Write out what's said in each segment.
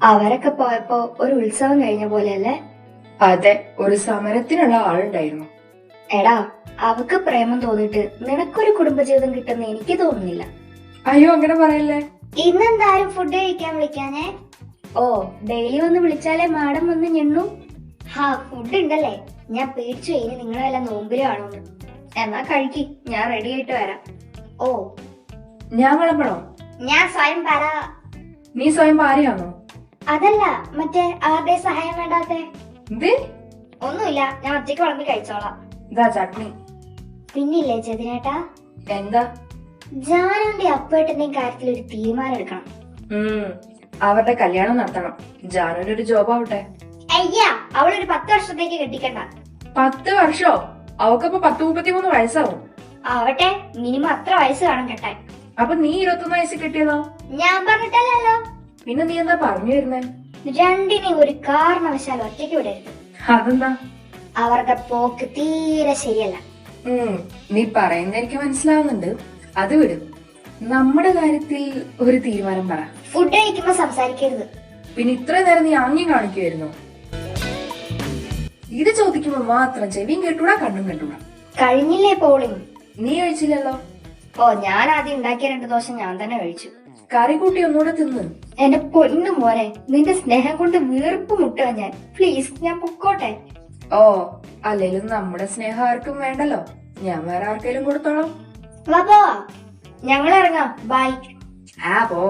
അവരൊക്കെ പോയപ്പോ ഒരു ഉത്സവം കഴിഞ്ഞ പോലെയല്ലേ? അതെ, ഒരു സമരത്തിനുള്ള ആളുണ്ടായിരുന്നു. എടാ, അവക്ക് പ്രേമം തോന്നിട്ട് നിനക്കൊരു കുടുംബജീവിതം കിട്ടുന്ന എനിക്ക് തോന്നുന്നില്ല. അയ്യോ, അങ്ങനെ പറയല്ലേ. ഇന്നെന്തായാലും ഫുഡ് കഴിക്കാൻ വിളിക്കാനേ? ഓ, ഡെയിലി വന്ന് വിളിച്ചാലേ മാഡം വന്ന് ഞെണ്ണു. ഹാ, ഫുഡ് ഉണ്ടല്ലേ? ഞാൻ പേടിച്ചു ഇനി നിങ്ങളെ വല്ല നോമ്പിലും ആണോന്ന്. എന്നാ കഴിക്ക്, ഞാൻ റെഡി ആയിട്ട് വരാം. ഓ, ഞാൻ വിളമ്പണോ? ഞാൻ സ്വയം പറ. നീ സ്വയം ഭാര്യയാണോ? അതല്ല, മറ്റേ ആരുടെ സഹായം വേണ്ടാത്തെ. ഇത് ഒന്നുമില്ല, ഞാൻ ഒറ്റയ്ക്ക് വിളമ്പി കഴിച്ചോളാം. ഇതാ ചട്നി. പിന്നില്ലേ ചെതിനേട്ടാ, എന്താ? ജാനുവിന്റെ അപ്പേട്ടന്റെയും കാര്യത്തിൽ ഒരു തീരുമാനം എടുക്കണം. അവരുടെ കല്യാണം നടത്തണം. ജാനുവിനൊരു ജോബ് ആവട്ടെ. അയ്യാ, അവളൊരു 10 വർഷത്തേക്ക് കെട്ടിക്കണ്ട. 10 വർഷോ? അവക്കപ്പൊ 10-33 വയസ്സാവും. ആവട്ടെ, മിനിമം അത്ര വയസ്സ് കാണും കെട്ടാൻ. അപ്പൊ നീ 21 വയസ്സിൽ കെട്ടിയതോ? ഞാൻ പറഞ്ഞിട്ടല്ലോ. പിന്നെ നീ എന്താ പറഞ്ഞു വരുന്നേ? രണ്ടിനെയും ഒരു കാരണവശാലും ഒറ്റയ്ക്ക് വിടരുത്. അതെന്താ? അവരുടെ പോക്ക് തീരെ ശരിയല്ല. നീ പറയുന്നത് എനിക്ക് മനസ്സിലാവുന്നുണ്ട്. അത് വിടും. നമ്മുടെ കാര്യത്തിൽ ഒരു തീരുമാനം പറ. ഫുഡ് കഴിക്കുമ്പോ സംസാരിക്കരുത്. പിന്നെ ഇത്ര നേരം നീ ആംഗ്യം കാണിക്കുമായിരുന്നു. ഇത് ചോദിക്കുമ്പോ മാത്രം ചെവിയും കേട്ടൂടാ, കണ്ണും കണ്ടൂടാ. കഴിഞ്ഞില്ലേ പോളിങ്? നീ കഴിച്ചില്ലല്ലോ. ഓ, ഞാൻ ആദ്യം ഉണ്ടാക്കിയ 2 ദോശ ഞാൻ തന്നെ കഴിച്ചു. കറി കൂട്ടി ഒന്നുകൂടെ തിന്ന്. എന്റെ പൊന്നു മോനെ, നിന്റെ സ്നേഹം കൊണ്ട് വീർപ്പ് മുട്ടുക ഞാൻ. പ്ലീസ്, ഞാൻ പൊക്കോട്ടെ. ഓ, അല്ലേലും നമ്മുടെ സ്നേഹം ആർക്കും വേണ്ടല്ലോ. ഞാൻ വേറെ ആർക്കെങ്കിലും കൊടുത്തോളാം. വാ, ഞങ്ങൾ ഇറങ്ങാം. ബൈ. പോ.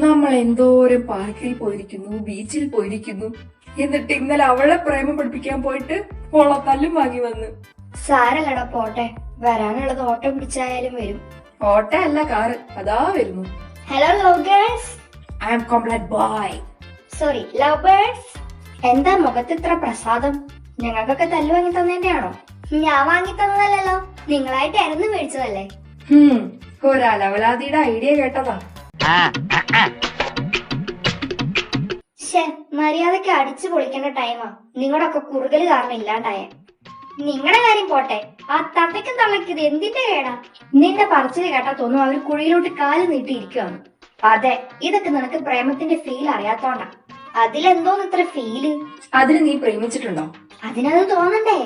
നമ്മൾ എന്തോരം പാർക്കിൽ പോയിരിക്കുന്നു, ബീച്ചിൽ പോയിരിക്കുന്നു. എന്നിട്ട് ഇന്നലെ അവളെ പ്രേമം പഠിപ്പിക്കാൻ പോയിട്ട് ഓളെ തല്ലും വാങ്ങി വന്ന്. സാരല്ലടാ, പോട്ടെ. വരാനുള്ളത് ഓട്ടോ പിടിച്ചായാലും വരും. ഓട്ടോ അല്ല, കാറ്. അതാ വരുന്നു. Hello love girls. I am complete boy. Sorry, love birds. എന്താ മുഖത്ത് ഇത്ര പ്രസാദം? ഞങ്ങൾക്കൊക്കെ തല്ലു വാങ്ങി തന്നേന്റെയാണോ? ഞാൻ വാങ്ങി തന്നതല്ലോ, നിങ്ങളായിട്ടായിരുന്നു മേടിച്ചതല്ലേ. ഒരലവലാതിയുടെ ഐഡിയ കേട്ടതാ. മര്യാദക്ക് അടിച്ചു പൊളിക്കേണ്ട ടൈമാ. നിങ്ങളുടെ ഒക്കെ കുറുകല് കാരണം ഇല്ലാണ്ടായ. നിങ്ങളുടെ കാര്യം പോട്ടെ, ആ തത്തയ്ക്കും തള്ളയ്ക്കും ഇത് എന്തിന്റെ കേടാ? നിന്റെ പറച്ചില് കേട്ടാ തോന്നും അവർ കുഴിയിലോട്ട് കാല് നീട്ടിയിരിക്കുകയാണ്. അതെ, ഇതൊക്കെ നിനക്ക് പ്രേമത്തിന്റെ ഫീൽ അറിയാത്തോണ്ടാ. അതിലെന്തോന്ന് ഇത്ര ഫീല്? അതിന് നീ പ്രേമിച്ചിട്ടുണ്ടോ? അതിനത് തോന്നണ്ടേ?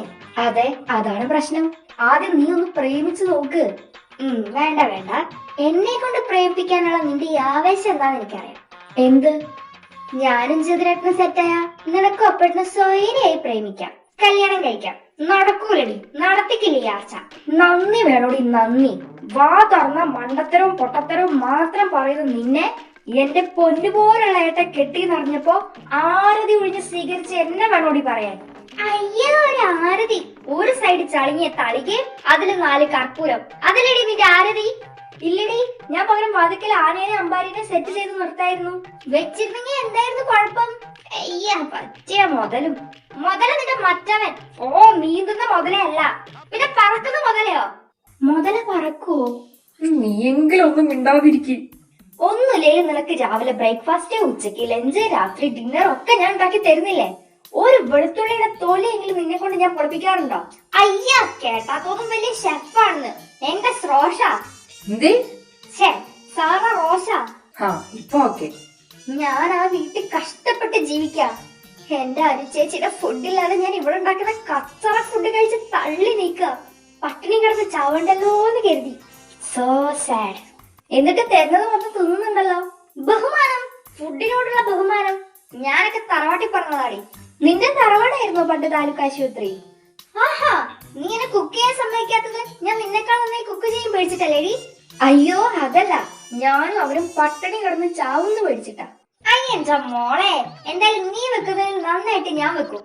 അതെ, അതാണ് പ്രശ്നം. ആദ്യം നീ ഒന്ന് പ്രേമിച്ചു നോക്ക്. വേണ്ട, എന്നെ കൊണ്ട് പ്രേമിപ്പിക്കാനുള്ള നിന്റെ ഈ ആവേശം എന്താന്ന് എനിക്കറിയാം. എന്ത്? ഞാനും ചെതിരേട്ടനും സെറ്റായ നിനക്കും അപ്പേട്ടനും സ്വൈര്യമായി പ്രേമിക്കാം, കല്യാണം കഴിക്കാം. നടക്കൂലടി, നടത്തിക്കില്ല ഈ ആർച്ച. നന്ദി വേണോടി, നന്ദി. വാ തുറന്ന മണ്ടത്തരവും പൊട്ടത്തരവും മാത്രം പറയുന്ന നിന്നെ എന്റെ പൊന്നുപോലുള്ള ഏട്ട കെട്ടിന്നറിഞ്ഞപ്പോ ആരതി ഒഴിഞ്ഞ് സ്വീകരിച്ച് എന്നെ വേണോടി പറയാൻ. അയ്യോ, ഒരു ആരതി. ഒരു സൈഡ് ചളിങ്ങിയ തളികയും അതില് 4 കർപ്പൂരം. അതിലടി നിന്റെ ആരതി? ഇല്ലടി, ഞാൻ പകരം വാതിക്കൽ ആനേനെ അമ്പാരിനെ സെറ്റ് ചെയ്ത് നിർത്തായിരുന്നു. വെച്ചിരുന്നെങ്കിൽ എന്തായിരുന്നു കുഴപ്പം? അയ്യാ, പറ്റിയ മുതലും നിന്റെ മറ്റവൻ. ഓ, നീന്തുന്ന മുതലേ അല്ല, പിന്നെ പറക്കുന്ന മുതലയോ? മുതല പറക്കുവോ? നീയെങ്കിലും ഒന്നും മിണ്ടാതിരിക്കും. ഒന്നുമില്ലേലും നിനക്ക് രാവിലെ ബ്രേക്ക്ഫാസ്റ്റ്, ഉച്ചയ്ക്ക് ലഞ്ച്, രാത്രി ഡിന്നർ ഒക്കെ ഞാൻ ഉണ്ടാക്കി തരുന്നില്ലേ? ഒരു വെളുത്തുള്ളിയുടെ തൊലിയെങ്കിലും നിന്നെ കൊണ്ട് ഞാൻ പൊളിപ്പിക്കാറുണ്ടോ? അയ്യാ, കേട്ടാ തോന്നും വലിയ ഷെഫാണെന്ന്. എന്റെ ശ്രോഷ. സാറ റോഷ. ഇപ്പൊ ഓക്കെ. ഞാൻ ആ വീട്ടിൽ കഷ്ടപ്പെട്ട് ജീവിക്കാം. എന്റെ അനുചേച്ചിയുടെ ഫുഡില്ലാതെ ഞാൻ ഇവിടെ ഉണ്ടാക്കുന്ന കച്ചറ ഫുഡ് കഴിച്ച് തള്ളി നീക്കുക. പട്ടിണി കിടന്ന് ചാവണ്ടല്ലോ എന്ന് കരുതി. So sad. എന്നിട്ട് തരുന്നത് മൊത്തം തിന്നുന്നുണ്ടല്ലോ. ബഹുമാനം, ഫുഡിനോടുള്ള ബഹുമാനം. ഞാനൊക്കെ തറവാട്ടി പറഞ്ഞതാടി. നിന്റെ തറവാടായിരുന്നു പണ്ട് താലൂക്ക് ആശുപത്രി. ആഹാ, നീ എന്നെ കുക്ക് ചെയ്യാൻ സമ്മതിക്കാത്തത് ഞാൻ നിന്നെക്കാൾ നന്നായി കുക്ക് ചെയ്യും പേടിച്ചിട്ടല്ലേടി? അയ്യോ, അതല്ല, ഞാനും അവരും പട്ടിണി കിടന്ന് ചാവുന്ന് പേടിച്ചിട്ടാ. അയ്യന്റെ മോളെ, എന്തായാലും നീ വെക്കുന്നതിൽ നന്നായിട്ട് ഞാൻ വെക്കും.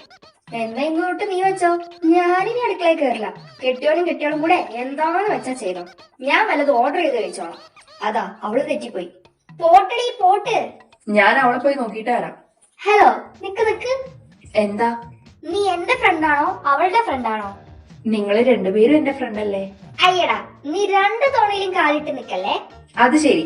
എന്നാ ഇങ്ങോട്ട് നീ വെച്ചോ, ഞാനിനി അടുക്കളയിൽ കയറില്ല. കെട്ടിയോളും കൂടെ എന്താന്ന് വെച്ചാ ചെയ്തോ. ഞാൻ വല്ലത് ഓർഡർ ചെയ്ത് കഴിച്ചോളാം. അതാ അവള് തെറ്റിപ്പോയി. പോട്ടടി, പോട്ട്. ഞാൻ അവളെ പോയി നോക്കിട്ട് വരാം. ഹലോ, നിക്ക്. എന്താ? നീ എന്റെ ഫ്രണ്ടാണോ അവളുടെ ഫ്രണ്ടാണോ? നിങ്ങള് രണ്ടുപേരും എന്റെ ഫ്രണ്ടല്ലേ? അയ്യടാ, നീ 2 തോണിയിലും കാലിട്ട് നിക്കല്ലേ. അത് ശരി.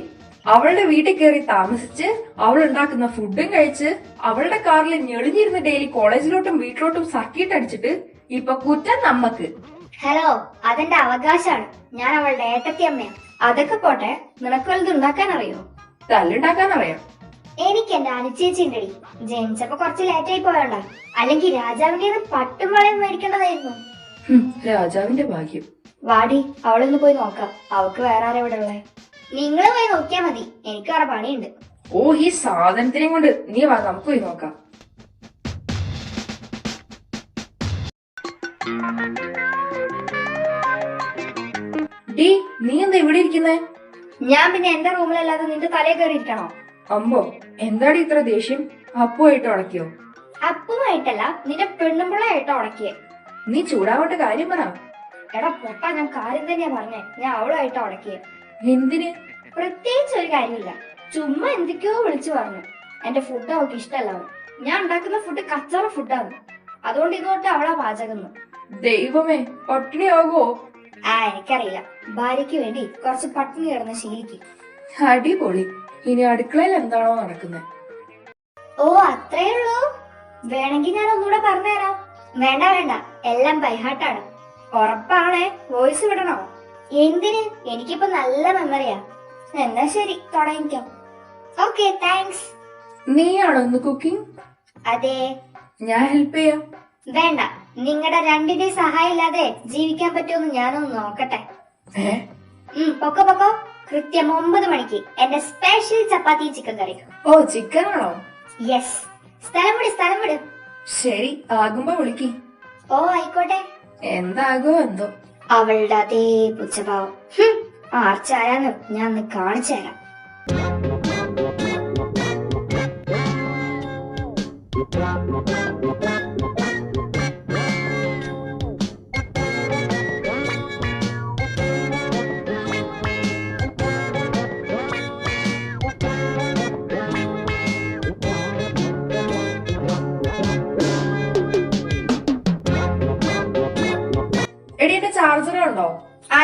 അവളുടെ വീട്ടിൽ കയറി താമസിച്ച് അവൾ ഉണ്ടാക്കുന്ന ഫുഡും കഴിച്ച് അവളുടെ കാറിൽ ഞെളിഞ്ഞിരുന്ന് ഡെയിലി കോളേജിലോട്ടും വീട്ടിലോട്ടും സർക്കിട്ട് അടിച്ചിട്ട് ഇപ്പൊ കുറ്റം നമ്മക്ക്. ഹലോ, അതെന്റെ അവകാശമാണ്. ഞാൻ അവളുടെ ഏട്ടത്തി അമ്മയാ. അതൊക്കെ പോട്ടെ, നിനക്ക് വലുത് ഉണ്ടാക്കാൻ അറിയോ? തല്ലുണ്ടാക്കാൻ അറിയാം. എനിക്ക് എന്റെ അനുചേച്ചി ഉണ്ടടി. ജനിച്ചപ്പോ കുറച്ച് ലേറ്റായി പോയോണ്ടാ. അല്ലെങ്കിൽ രാജാവിന്റെ പട്ടും വളയും മേടിക്കേണ്ടതായിരുന്നു. രാജാവിന്റെ ഭാഗ്യം. വാടി, അവളൊന്ന് പോയി നോക്കാം. അവക്ക് വേറെ ആരാ ഇവിടെ ഉള്ളേ? നിങ്ങള് പോയി നോക്കിയാ മതി, എനിക്ക് വേറെ പണിയുണ്ട്. ഓ, ഈ സാധനത്തിനെ കൊണ്ട് നീ വാ, നമുക്ക് പോയി നോക്കാം. ഡീ, നീ എന്താ ഇവിടെ ഇരിക്കുന്നേ? ഞാൻ പിന്നെ എന്റെ റൂമിലല്ലാതെ നിന്റെ തലയെ കയറിയിരിക്കണോ? അമ്പോ, എന്താടി ഇത്ര ദേഷ്യം? അപ്പുമായിട്ട് ഉടക്കിയോ? അപ്പുമായിട്ടല്ല, നിന്റെ പെണ്ണുമ്പിള്ളയായിട്ട് ഉടക്കിയേ. നീ ചൂടാവട്ടെ, കാര്യം പറ. എടാ പൊട്ട, ഞാൻ കാര്യം തന്നെയാ പറഞ്ഞേ. ഞാൻ അവളുമായിട്ട് ഉടക്കിയേ. എന്തിന്? പ്രത്യേകിച്ച് ഒരു കാര്യമില്ല. ചുമ്മാ എന്തൊക്കെയോ വിളിച്ചു പറഞ്ഞു. എന്റെ ഫുഡ് അവൾക്ക് ഇഷ്ടമല്ല. ഞാൻ ഉണ്ടാക്കുന്ന ഫുഡ് കച്ചറ ഫുഡാണ്. അതുകൊണ്ട് ഇതോട്ട് അവളാ പാചകം. ദൈവമേ, പട്ടിണിയാകുമോ? എനിക്കറിയില്ല. ഭാര്യയ്ക്ക് വേണ്ടി കുറച്ച് പട്ടിണി കിടന്ന് ശീലിക്കും. അടിപൊളി. ഇനി അടുക്കളയിൽ എന്താണോ നടക്കുന്നത്? ഓ, അത്രേ ഉള്ളൂ. വേണമെങ്കിൽ ഞാൻ ഒന്നുകൂടെ പറഞ്ഞുതരാം. വേണ്ട വേണ്ട, എല്ലാം ബൈഹാർട്ടാണ്. ഉറപ്പാണേ. വോയിസ് വിടണോ? എന്തിന്? എനിക്കിപ്പോ നല്ല മെമ്മറിയാ. എന്നാ ശരി, തുടങ്ങിക്കോ. Okay, thanks. നീയാണോ ഇന്ന് കുക്കിംഗ്? അതെ. ഞാൻ ഹെൽപ്പ് ചെയ്യാം. വേണ്ട, നിങ്ങളുടെ രണ്ടിന്റെ സഹായം ഇല്ലാതെ ജീവിക്കാൻ പറ്റുമെന്ന് ഞാനൊന്ന് നോക്കട്ടെ. പൊക്കോ പൊക്കോ. കൃത്യം 9 മണിക്ക് എന്റെ സ്പെഷ്യൽ ചപ്പാത്തി ചിക്കൻ കറി. ഓ, ചിക്കൻ ആണോ? യെസ്. സ്ഥലം വിട്. ശരി, ആകുമ്പോ വിളിക്ക്. ഓ, ആയിക്കോട്ടെ. എന്താകോ എന്തോ. അവളുടെ അതേ പുച്ഛഭാവം. ആർച്ചായാലും ഞാൻ ഒന്ന് കാണിച്ചു തരാം. എടി, എന്റെ ചാർജർ ഉണ്ടോ?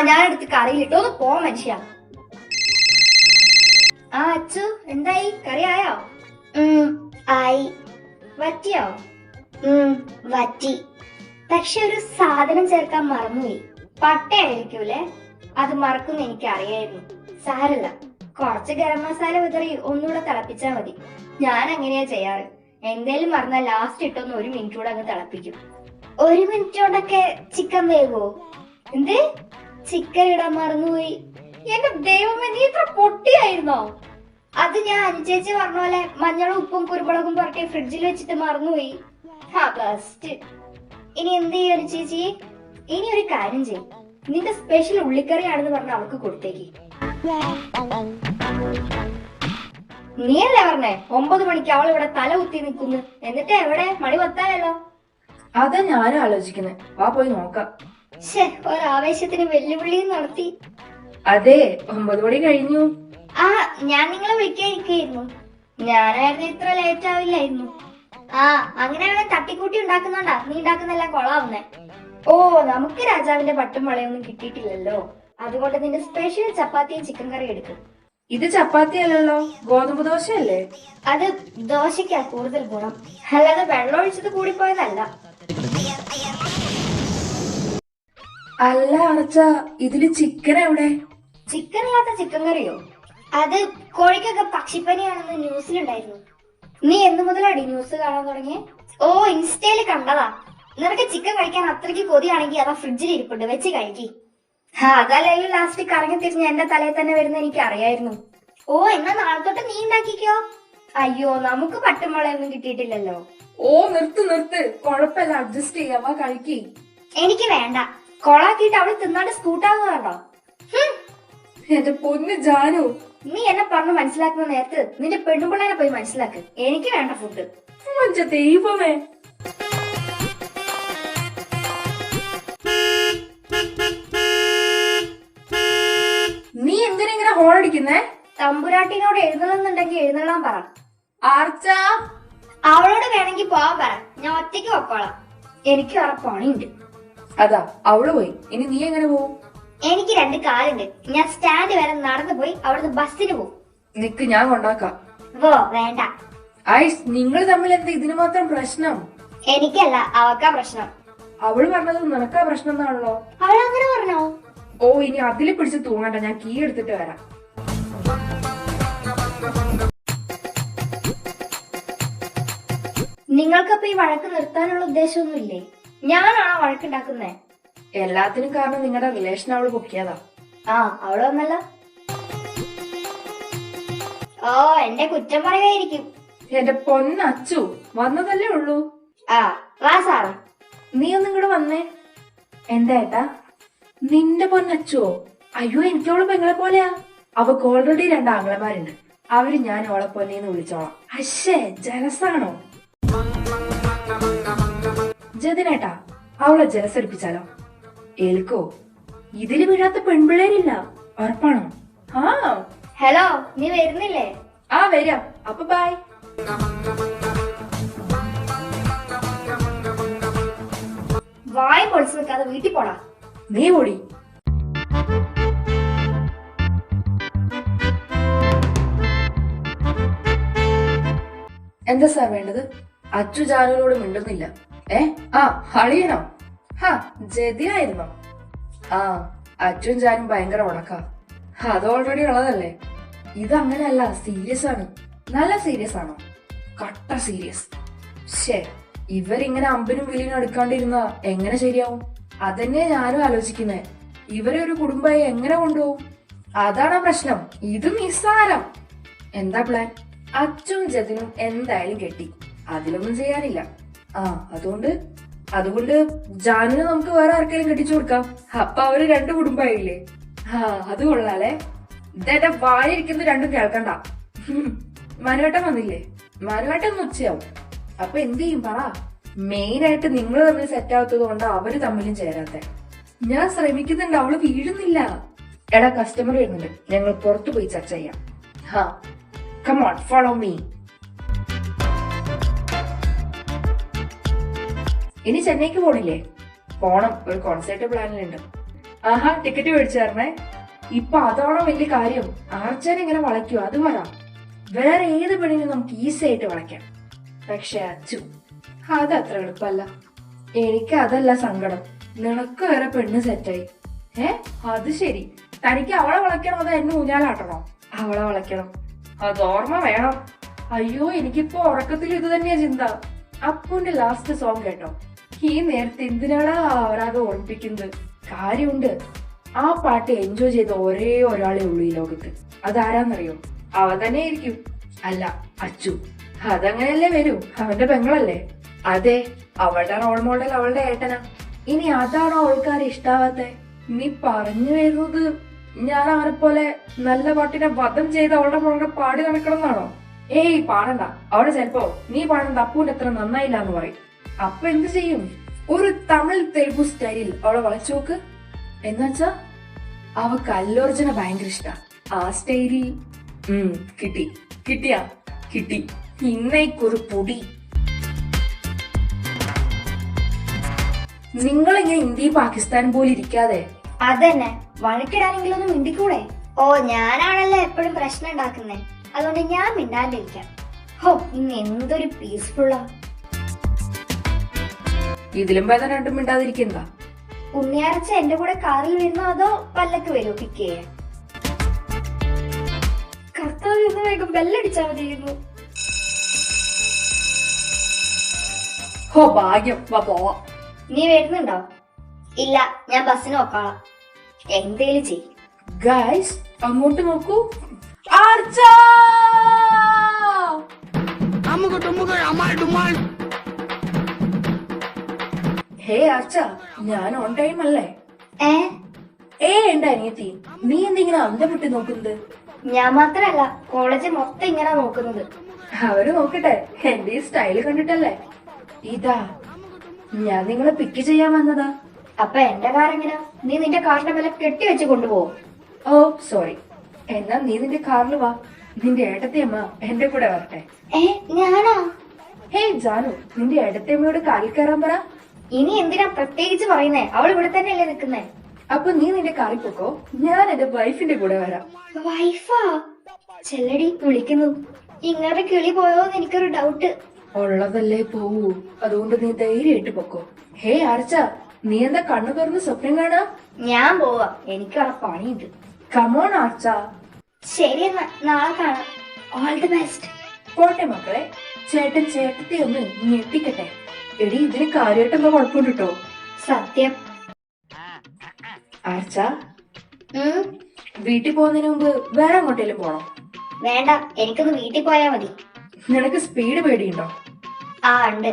ഞാൻ എടുത്ത് കറിയിലിട്ടോ. ഒന്ന് പോ മനുഷ്യ. അച്ചു, എന്തായി? കറി ആയോ? ആയി. വറ്റിയോ? വറ്റി. പക്ഷെ ഒരു സാധനം ചേർക്കാൻ മറന്നുപോയി. പട്ടയായിരിക്കൂലേ? അത് മറക്കുന്ന എനിക്ക് അറിയായിരുന്നു. സാരല്ല, കുറച്ച് ഗരം മസാല വിതറി ഒന്നുകൂടെ തിളപ്പിച്ചാ മതി. ഞാൻ അങ്ങനെയാ ചെയ്യാറ്. എന്തേലും മറന്നാൽ ലാസ്റ്റ് ഇട്ടൊന്ന് 1 മിനിറ്റ് കൂടെ അങ്ങ് തിളപ്പിക്കും. 1 മിനിറ്റ് കൊണ്ടൊക്കെ ചിക്കൻ വേവോ? എന്ത്? ചിക്കൻ ഇടാൻ മറന്നുപോയി. എന്റെ ദൈവമേ, നീ ഇത്ര പൊട്ടിയായിരുന്നോ? അത് ഞാൻ അനുചേച്ചി പറഞ്ഞ പോലെ മഞ്ഞളും ഉപ്പും കുരുമുളകും പുരട്ടി ഫ്രിഡ്ജിൽ വെച്ചിട്ട് മറന്നുപോയി. ബെസ്റ്റ്. ഇനി എന്ത് ചെയ്യും അനുചേച്ചി? ഇനി ഒരു കാര്യം ചെയ്യും. നിന്റെ സ്പെഷ്യൽ ഉള്ളിക്കറിയാണെന്ന് പറഞ്ഞ അവൾക്ക് കൊടുത്തേക്ക്. നീയല്ലേ പറഞ്ഞേ 9 മണിക്ക് അവൾ ഇവിടെ തല കുത്തി നിൽക്കുന്നു. എന്നിട്ട് എവിടെ? മണി 10 അതാ ഞാനും ആലോചിക്കുന്നത്. വാ, പോയി നോക്കാം. ഒരാവേശത്തിന് വെല്ലുവിളിയും നടത്തി. അതെ, 9 മണി കഴിഞ്ഞു. ഞാൻ നിങ്ങളെ വിളിക്കാതിരിക്കായിരുന്നു. ഞാനായിരുന്നു ഇത്ര ലേറ്റ് ആവില്ലായിരുന്നു. അങ്ങനെയാണെങ്കിൽ തട്ടിക്കൂട്ടി ഉണ്ടാക്കുന്നുണ്ടാ നീ ഉണ്ടാക്കുന്നെല്ലാം കൊള്ളാവുന്നേ. ഓ, നമുക്ക് രാജാവിന്റെ പട്ടും വളയൊന്നും കിട്ടിയിട്ടില്ലല്ലോ. അതുകൊണ്ട് നിന്റെ സ്പെഷ്യൽ ചപ്പാത്തിയും ചിക്കൻ കറി എടുക്കും. ഇത് ചപ്പാത്തി അല്ലല്ലോ, ഗോതമ്പ് ദോശയല്ലേ? അത് ദോശയ്ക്കാ കൂടുതൽ ഗുണം, അല്ലാതെ വെള്ളം ഒഴിച്ചത് കൂടിപ്പോയതല്ല. അല്ല അടച്ച, ഇതില് ചിക്കൻ എവിടെ? ചിക്കൻ ഇല്ലാത്ത ചിക്കൻ കറിയോ? അത് കോഴിക്കൊക്കെ പക്ഷിപ്പനിയാണെന്ന് ന്യൂസിലുണ്ടായിരുന്നു. നീ എന്നു മുതലാടി ന്യൂസ് കാണാൻ തുടങ്ങിയേ? ഓ, ഇൻസ്റ്റയില് കണ്ടതാ. നിനക്ക് ചിക്കൻ കഴിക്കാൻ അത്രയ്ക്ക് കൊതിയാണെങ്കിൽ അതാ ഫ്രിഡ്ജിൽ ഇരിപ്പുണ്ട്, വെച്ച് കഴിക്കി. അതല്ലെങ്കിലും ലാസ്റ്റ് കറങ്ങി തിരിഞ്ഞ് എന്റെ തലയിൽ തന്നെ വരുന്ന എനിക്ക് അറിയായിരുന്നു. ഓ, എന്നാ നാളെ തൊട്ട് നീ ഉണ്ടാക്കിക്കോ. അയ്യോ, നമുക്ക് പട്ടുമുളയൊന്നും കിട്ടിയിട്ടില്ലല്ലോ. ഓ, നിർത്ത്. കുഴപ്പമില്ല, അഡ്ജസ്റ്റ് ചെയ്യാവാ, കഴിക്കി. എനിക്ക് വേണ്ട. കൊളാക്കിയിട്ട് അവള് തിന്നാണ്ട് സ്കൂട്ടാവുക കണ്ടോ? എന്റെ പൊന്ന് ജാനു, നീ എന്നെ പറഞ്ഞു മനസ്സിലാക്കുന്ന നേരത്ത് നിന്റെ പെണ്ണുപിള്ളേനെ പോയി മനസ്സിലാക്ക്. എനിക്ക് വേണ്ട ഫുഡ്. ദൈവമേ. നീ എന്തിനെങ്ങനെ ഹോൺ അടിക്കുന്നേ? തമ്പുരാട്ടിനോട് എഴുന്നള്ളുന്നുണ്ടെങ്കിൽ എഴുന്നള്ളാൻ പറ. ആർച്ച, അവളോട് വേണമെങ്കിൽ പോവാൻ പറ. ഞാൻ ഒറ്റയ്ക്ക് പൊക്കോളാം. എനിക്ക് വേറെ പണിയുണ്ട്. അതാ അവള് പോയി, ഇനി നീ എങ്ങനെ പോവും? എനിക്ക് 2 കാലുണ്ട്. ഞാൻ സ്റ്റാൻഡ് വരെ നടന്നു പോയി അവിടുന്ന് ബസ്സിന് പോകും. നിക്ക്, ഞാൻ കൊണ്ടാക്കാം. വേണ്ട. ഐസ്, നിങ്ങൾ തമ്മിൽ എന്താ ഇതിന് മാത്രം പ്രശ്നം? എനിക്കല്ല, അവക്കാ പ്രശ്നം. അവള് പറഞ്ഞത് നിനക്കാ പ്രശ്നം എന്നാണല്ലോ. അവൾ അങ്ങനെ പറഞ്ഞോ? ഓ, ഇനി അതില് പിടിച്ച് തൂങ്ങണ്ട, ഞാൻ കീ എടുത്തിട്ട് വരാം. നിങ്ങൾക്കപ്പൊ ഈ വഴക്ക് നിർത്താനുള്ള ഉദ്ദേശമൊന്നുമില്ലേ? ഞാനാണോ വഴക്കുണ്ടാക്കുന്നേ? എല്ലാത്തിനും കാരണം നിങ്ങളുടെ റിലേഷൻ അവള് പൊക്കിയതാ. ആ, അവള് വന്നല്ലോ. ഓ, എന്റെ കുറ്റം പറയുമായിരിക്കും. എന്റെ പൊന്നച്ചു, വന്നതല്ലേ ഉള്ളൂ. ആ, വാ സാറ്. നീ ഒന്നും കൂടെ വന്നേ. എന്താ ഏട്ടാ? നിന്റെ പൊന്നച്ചുവോ? അയ്യോ, എനിക്കവള് പെങ്ങളെ പോലെയാ. അവക്ക് ഓൾറെഡി 2 ആങ്ങളമാരുണ്ട്. അവര് ഞാൻ ഓളെ പൊന്നേന്ന് വിളിച്ചോളാം. അശ്ശേ, ജലസാണോ? ജതിനേട്ടാ, അവളെ ജലസടിപ്പിച്ചാലോ? ഏൽക്കോ? ഇതില് വീഴാത്ത പെൺപിള്ളേരില്ല. ഉറപ്പാണോ? ആ. ഹലോ, നീ വരുന്നില്ലേ? ആ, വരാം. അപ്പൊ ബൈ. വായി പൊളിച്ചു നിൽക്കാതെ വീട്ടിൽ പോടാ. നീ ഓടി. എന്താ സാർ വേണ്ടത്? അച്ചു ജാനുവിനോട് മിണ്ടുന്നില്ല. ആ, അളിയനോ? ഹാ, ജതിനായിരുന്നോ? ആ, അച്ഛൻ ജാനും ഭയങ്കര ഉണക്കാ. അത് ഓൾറെഡി ഉള്ളതല്ലേ. ഇതങ്ങനെയല്ല, സീരിയസ് ആണ്. നല്ല സീരിയസ് ആണോ? കട്ട സീരിയസ്. ശേ, ഇവരിങ്ങനെ അമ്പനും വിലിനും എടുക്കാണ്ടിരുന്ന എങ്ങനെ ശരിയാവും? അതന്നെ ഞാനും ആലോചിക്കുന്നേ. ഇവരെ ഒരു കുടുംബമായി എങ്ങനെ കൊണ്ടുപോകും? അതാണ് പ്രശ്നം. ഇത് നിസ്സാരം. എന്താ പ്ലാൻ? അച്ഛനും ജതിനും എന്തായാലും കെട്ടി, അതിലൊന്നും ചെയ്യാനില്ല. ആ, അതുകൊണ്ട് ജാനുവിനെ നമുക്ക് വേറെ ആർക്കെങ്കിലും കെട്ടിച്ചു കൊടുക്കാം. അപ്പൊ അവര് 2 കുടുംബമായില്ലേ? ആ, അത് കൊള്ളാലേ. ഇതെന്റെ വായിരിക്കുന്ന രണ്ടും കേൾക്കണ്ട. മനുവേട്ടൻ വന്നില്ലേ? മനുവേട്ടൻ ഒന്ന് ഉച്ചയാവും. അപ്പൊ എന്ത് ചെയ്യും പറ. മെയിൻ ആയിട്ട് നിങ്ങൾ തമ്മിൽ സെറ്റ് ആവാത്തത് കൊണ്ട് അവര് തമ്മിലും ചേരാത്ത. ഞാൻ ശ്രമിക്കുന്നുണ്ട്, അവള് വീഴുന്നില്ല. എടാ, കസ്റ്റമർ വരുന്നുണ്ട്, ഞങ്ങൾ പുറത്തു പോയി ചർച്ച ചെയ്യാം. ഹാ, കം ഓൺ, ഫോളോ മീ. ഇനി ചെന്നൈക്ക് പോണില്ലേ? പോണം, ഒരു കോൺസേർട്ട് പ്ലാനിലുണ്ട്. ആഹാ, ടിക്കറ്റ് മേടിച്ചു തരണേ. ഇപ്പൊ അതാണോ വലിയ കാര്യം? ആർച്ചാൻ ഇങ്ങനെ വളയ്ക്കോ? അത് പറ. വേറെ ഏത് പെണ്ണിനും നമുക്ക് ഈസി ആയിട്ട് വളയ്ക്കാം. പക്ഷെ അച്ചു, അതത്ര എളുപ്പല്ല. എനിക്ക് അതല്ല സങ്കടം, നിനക്ക് വേറെ പെണ്ണ് സെറ്റായി. അത് ശരി. തനിക്ക് അവളെ വളയ്ക്കണോ അതോ എന്നെ ഊഞ്ഞാലാട്ടണോ? അവളെ വളയ്ക്കണം, അത് ഓർമ്മ വേണം. അയ്യോ, എനിക്കിപ്പോ ഉറക്കത്തിൽ ഇത് തന്നെയാ ചിന്ത. അപ്പുന്റെ ലാസ്റ്റ് സോങ് കേട്ടോ? ഈ നേരത്തെ എന്തിനാടാ അവരാകെ ഓർമ്മിപ്പിക്കുന്നത്? കാര്യമുണ്ട്. ആ പാട്ട് എൻജോയ് ചെയ്ത ഒരേ ഒരാളെ ഉള്ളൂ ഈ ലോകത്ത്. അതാരാന്നറിയോ? അവ തന്നെ ആയിരിക്കും. അല്ല, അച്ചു. അതങ്ങനെയല്ലേ വരൂ, അവന്റെ പെങ്ങളല്ലേ? അതെ, അവളുടെ റോൾ മോഡൽ അവളുടെ ഏട്ടനാ. ഇനി അതാണോ ആൾക്കാരെ ഇഷ്ടാവാത്തെ? നീ പറഞ്ഞു വരുന്നത് ഞാൻ അവനെ പോലെ നല്ല പാട്ടിനെ വധം ചെയ്ത് അവളുടെ പുറകെ പാടി നടക്കണം എന്നാണോ? ഏയ്, പാടണ്ട. അവിടെ ചിലപ്പോ നീ പാടുന്ന അപ്പൂന്റെ അത്ര നന്നായില്ല എന്ന് പറയും. അപ്പൊ എന്ത് ചെയ്യും? ഒരു തമിഴ് തെലുഗു സ്റ്റൈലിൽ അവളെ വളച്ചു നോക്ക്. എന്നുവെച്ചാ അവക്ക് അല്ലർജുന ഭയങ്കര ഇഷ്ട. ആ സ്റ്റൈലിൽ കിട്ടി. ഇന്നേക്കൊരു പൊടി. നിങ്ങളിങ്ങനെ ഇന്ത്യ പാകിസ്ഥാൻ പോലെ ഇരിക്കാതെ അതന്നെ, വഴക്കിടാനെങ്കിലും ഒന്ന് മിണ്ടിക്കൂടെ? ഓ, ഞാനാണല്ലോ എപ്പോഴും പ്രശ്നം ഉണ്ടാക്കുന്നേ, അതുകൊണ്ട് ഞാൻ മിണ്ടാണ്ടിരിക്കാം. ഹോ, ഇന്ന് എന്തൊരു പീസ്ഫുള്ളാ. ഇതിലും ഭേദം രണ്ടും മിണ്ടാതിരിക്കണ്ട. ഉണ്ണിയാർച്ച എന്റെ കൂടെ കാറിൽ വരുന്നോ അതോ പല്ലക്ക് വരുമോ പിക്ക് ചെയ്യാൻ? കർത്താവ് ഇന്ന് വേഗം ബെല്ലടിച്ചാ മതിയായിരുന്നു. ഹോ, ഭാഗ്യം. വാ പോവാം. നീ വരുന്നുണ്ടോ? ഇല്ല, ഞാൻ ബസ്സിന് നോക്കാളാം. എന്തേലും ചെയ്. ഗൈസ്, അങ്ങോട്ട് നോക്കൂ. ആർച്ച! ഹേ ആർച്ച, ഞാൻ ഓൺ ടൈം അല്ലേ? എന്റെ അനിയത്തി, നീ എന്തിങ്ങനെ അന്തം വിട്ട് നോക്കുന്നത്? ഞാൻ മാത്രല്ല, കോളേജ് മൊത്തം ഇങ്ങനെ നോക്കുന്നത്. അവര് നോക്കട്ടെ, എന്റെ ഈ സ്റ്റൈല് കണ്ടിട്ടല്ലേ. ഇതാ, ഞാൻ നിങ്ങളെ പിക്ക് ചെയ്യാൻ വന്നതാ. അപ്പൊ എന്റെ കാർ എങ്ങനെയാ? നീ നിന്റെ കാറിന്റെ മേലെ കെട്ടി വെച്ച് കൊണ്ടുപോകും. ഓ സോറി. എന്നാ നീ നിന്റെ കാറിൽ വാ. നിന്റെ ഏട്ടത്തിയമ്മ എന്റെ കൂടെ വരട്ടെ. ഞാനാ? ഹേ ജാനു, നിന്റെ ഏട്ടത്തിയമ്മയോട് കാറിൽ കയറാൻ പറ. ഇനി എന്തിനാ പ്രത്യേകിച്ച് പറയുന്നേ? അവൾ ഇവിടെ തന്നെയല്ലേ നിൽക്കുന്നേ. അപ്പൊ നീ നിന്റെ കാറിൽ പോക്കോ, ഞാൻ എന്റെ വൈഫിന്റെ കൂടെ വരാം. വൈഫാ? ചെല്ലടി വിളിക്കുന്നു. ഇങ്ങനെ കിളി പോയോന്ന് എനിക്കൊരു ഡൗട്ട്. ഉള്ളതല്ലേ പോവൂ, അതുകൊണ്ട് നീ ധൈര്യമായിട്ട് പൊക്കോ. ഹേ ആർച്ച, നീ എന്താ കണ്ണു തുറന്ന് സ്വപ്നം കാണാ? ഞാൻ പോവാ, എനിക്ക് അവിടെ പണിയുണ്ട്. കമോൺ ആർച്ച. ശരി എന്നാ, നാളെ കാണാം. All the best. പോട്ടെ മക്കളെ, ചേട്ടൻ ചേട്ടത്തെ ഒന്ന് ഞെട്ടിക്കട്ടെ. എടി, ഇതിന് കാര്യമായിട്ട് എന്താ കുഴപ്പമുണ്ട് കേട്ടോ. സത്യം. ആർച്ച, വീട്ടിൽ പോകുന്നതിന് മുമ്പ് വേറെ എങ്ങോട്ടേലും പോണോ? വേണ്ട, എനിക്കൊന്ന് വീട്ടിൽ പോയാ മതി. നിനക്ക് സ്പീഡ് പേടിയുണ്ടോ? ആ ഉണ്ട്.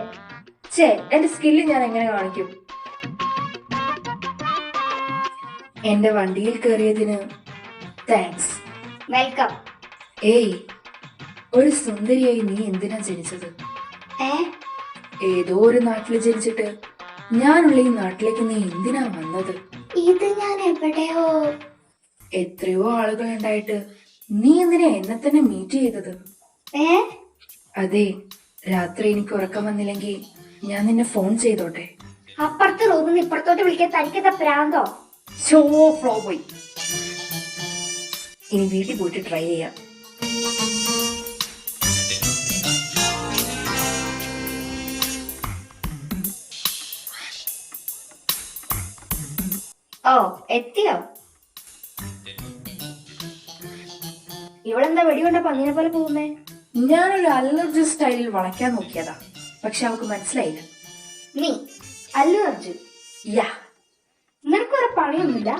എന്റെ സ്കില്ല് ഞാൻ എങ്ങനെ കാണിക്കും? എന്റെ വണ്ടിയിൽ കയറിയതിന് താങ്ക്സ്. വെൽക്കം. ഏയ്, ഒരു സുന്ദരിയായി നീ എന്തിനാ ജനിച്ചത്? ഏതോ ഒരു നാട്ടില് ജനിച്ചിട്ട് ഞാനുള്ള ഈ നാട്ടിലേക്ക് നീ എന്തിനാ വന്നത്? ഇത് ഞാൻ എവിടെയോ. എത്രയോ ആളുകൾ ഉണ്ടായിട്ട് നീ എന്തിനാ എന്നെ തന്നെ മീറ്റ് ചെയ്തത്? അതെ, രാത്രി എനിക്ക് ഉറക്കം വന്നില്ലെങ്കിൽ ഞാൻ നിന്നെ ഫോൺ ചെയ്തോട്ടെ? അപ്പുറത്ത് റൂമിൽ ഇപ്പുറത്തോട്ട് വിളിക്കാൻ തനിക്കെന്താ പ്രാന്തോ? ഫ്ലോ പോയി. ഇനി വീട്ടിൽ പോയിട്ട് ട്രൈ ചെയ്യാം. ഓ, എത്തിയോ? ഇവളെന്താ വെടികൊണ്ട പന്നിനെ പോലെ പോകുന്നേ? ഞാനൊരു അല്ലർജി സ്റ്റൈലിൽ വളയ്ക്കാൻ നോക്കിയതാ, പക്ഷെ അവൾക്ക് മനസ്സിലായില്ല. നീ അല്ലു അർജുൻ? യാ. നിനക്ക് വേറെ പണിയൊന്നുമില്ല?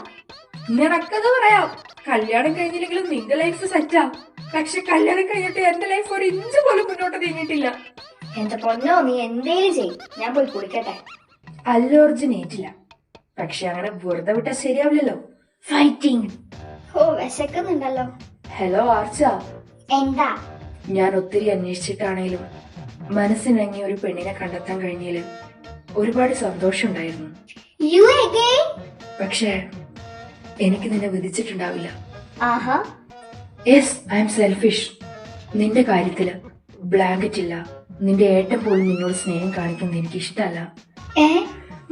നിനക്കത് പറയാം, കല്യാണം കഴിഞ്ഞില്ലെങ്കിലും നിന്റെ ലൈഫ് സെറ്റാ. പക്ഷെ കല്യാണം കഴിഞ്ഞിട്ട് എന്റെ ലൈഫ് ഒരു ഇഞ്ച് പോലും മുന്നോട്ട് നീങ്ങിയിട്ടില്ല. എന്റെ പൊന്നോ, നീ എന്തേലും ചെയ്യും, ഞാൻ പോയി കുളിക്കട്ടെ. അല്ലു അർജുൻ ഏറ്റില്ല, പക്ഷെ അങ്ങനെ വെറുതെ വിട്ടാ ശരിയാവില്ലല്ലോ. ഫൈറ്റിംഗ്. ഓ, വിശക്കുന്നുണ്ടല്ലോ. ഹലോ ആർച്ച. എന്താ? ഞാൻ ഒത്തിരി അന്വേഷിച്ചിട്ടാണേലും മനസ്സിനിണങ്ങിയ ഒരു പെണ്ണിനെ കണ്ടെത്താൻ കഴിഞ്ഞാല് ഒരുപാട് സന്തോഷമുണ്ടായിരുന്നു. പക്ഷേ എനിക്ക് നിന്നെ വിധിച്ചിട്ടുണ്ടാവില്ല. Yes, I am selfish. നിന്റെ കാര്യത്തില് ബ്ലാങ്കറ്റ് ഇല്ല, നിന്റെ ഏട്ടൻ പോലും നിന്നോട് സ്നേഹം കാണിക്കുന്നത് എനിക്ക് ഇഷ്ടമല്ല.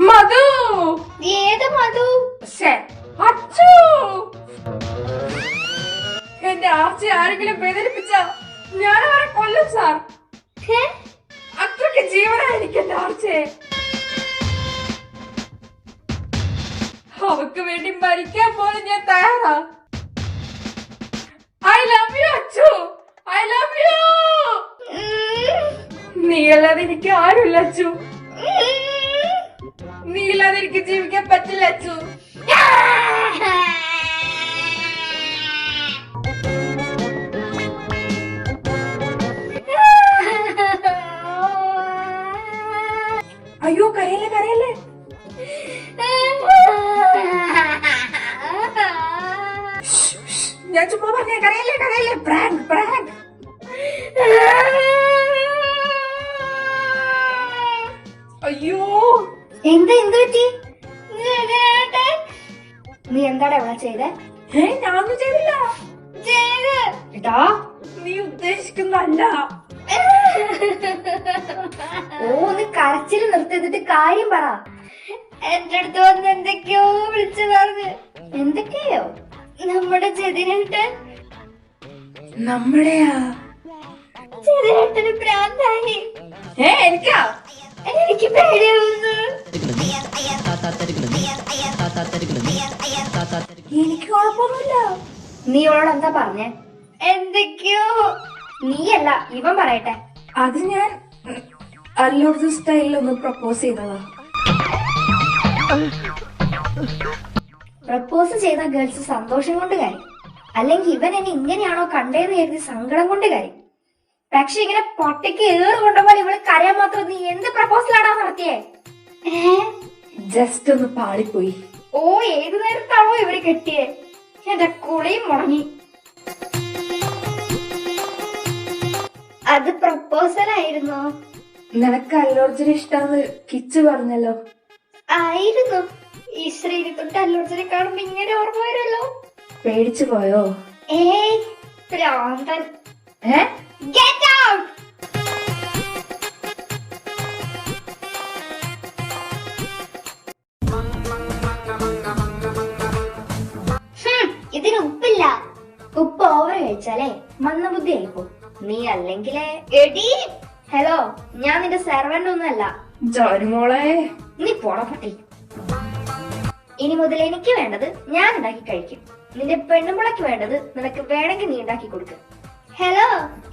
മധു. ഏത് മധു? അച്ചു. എന്റെ ആർച്ചയെ ആരെങ്കിലും വേദനിപ്പിച്ച ഞാൻ അവരെ കൊല്ലും സാർ. അത്രയ്ക്ക് ജീവനായിരിക്കും എന്റെ ആർച്ചയെ. അവക്ക് വേണ്ടി മരിക്കാൻ പോലും ഞാൻ തയ്യാറാ. I love you Achu, I love you. നീ അല്ലാതെ എനിക്ക് ആരുമില്ല അച്ചു, നീ ഇല്ലാതെ എനിക്ക് ജീവിക്കാൻ പറ്റില്ല അച്ചു. അയ്യോ, കരയല്ലേ കരയല്ലേ. ഞാൻ ചുമ്മാ പറഞ്ഞേ, കരയല്ലേ കരയല്ലേ. Prank prank. അയ്യോ, എന്ത് പറ്റി? നീ എന്താടാ ഇവിടെ ചെയ്തേ? ഞാനൊന്നും ചെയ്തില്ല. ഏട്ടാ, നീ ഉദ്ദേശിക്കുന്നല്ല. ഓ, നീ കരച്ചില് നിർത്തിയിട്ട് കാര്യം പറ. എന്റെ അടുത്ത് വന്ന് എന്തൊക്കെയോ വിളിച്ചു പറഞ്ഞു. എന്തൊക്കെയോ? നമ്മുടെ ചെതിരേട്ടൻ. നമ്മുടെയാ? ചെതിരേട്ടന് പ്രാന്തായി. എനിക്കാ? എനിക്ക് പേടിയാവുന്നു. എനിക്ക് കുഴപ്പമൊന്നുമില്ല. നീ അവളോട് എന്താ പറഞ്ഞേ? എന്തൊക്കെയോ. നീയല്ല, ഇവൻ പറയട്ടെ. അത് ഞാൻ അല്ലൂർജു സ്റ്റൈലിൽ ഒന്ന് പ്രപ്പോസ് ചെയ്തതാ. പ്രപ്പോസ് ചെയ്ത ഗേൾസ് സന്തോഷം കൊണ്ട് കാര്യം, അല്ലെങ്കിൽ ഇവൻ എന്നെ ഇങ്ങനെയാണോ കണ്ടേന്ന് കരുതി സങ്കടം കൊണ്ട് കാര്യം. പക്ഷെ ഇങ്ങനെ പൊട്ടയ്ക്ക് ഏറ് കൊണ്ടുപോലെ ഇവള് കരയാൻ മാത്രം നീ എന്ത് പ്രപ്പോസലാണോ നടത്തിയേ? ജസ്റ്റ് ഒന്ന് പാളിപ്പോയി. ഓ, ഏതു നേരത്താണോ ഇവര് കെട്ടിയേ? എന്റെ കുളിയും മുടങ്ങി. അത് പ്രപ്പോസൽ ആയിരുന്നോ? നിനക്ക് അല്ലൂർജിനെ ഇഷ്ടാന്ന് കിച്ചു പറഞ്ഞല്ലോ. ആയിരുന്നു. ഈ ശ്രീരിത്തൊട്ട് അല്ലൂർജിനെ കാണുമ്പോ ഇങ്ങനെ ഓർമ്മ വരുമല്ലോ. പേടിച്ചു പോയോ? ഏയ്, പ്രാന്തൻ. Get out! ഇതിന് ഉപ്പില്ല. ഉപ്പ് ഓവർ കഴിച്ചാലേ മന്ദബുദ്ധി ആയിപ്പോ. നീ അല്ലെങ്കിലേ എടി ഹലോ, ഞാൻ നിന്റെ സെർവന്റ് ഒന്നുമല്ല. ജാനുമോളെ, നീ പോടാ പട്ടി. ഇനി മുതൽ എനിക്ക് വേണ്ടത് ഞാൻ ഉണ്ടാക്കി കഴിക്കും. നിന്റെ പെണ്ണുമ്പളക്ക് വേണ്ടത് നിനക്ക് വേണമെങ്കിൽ നീ ഉണ്ടാക്കി കൊടുക്കും. ഹലോ,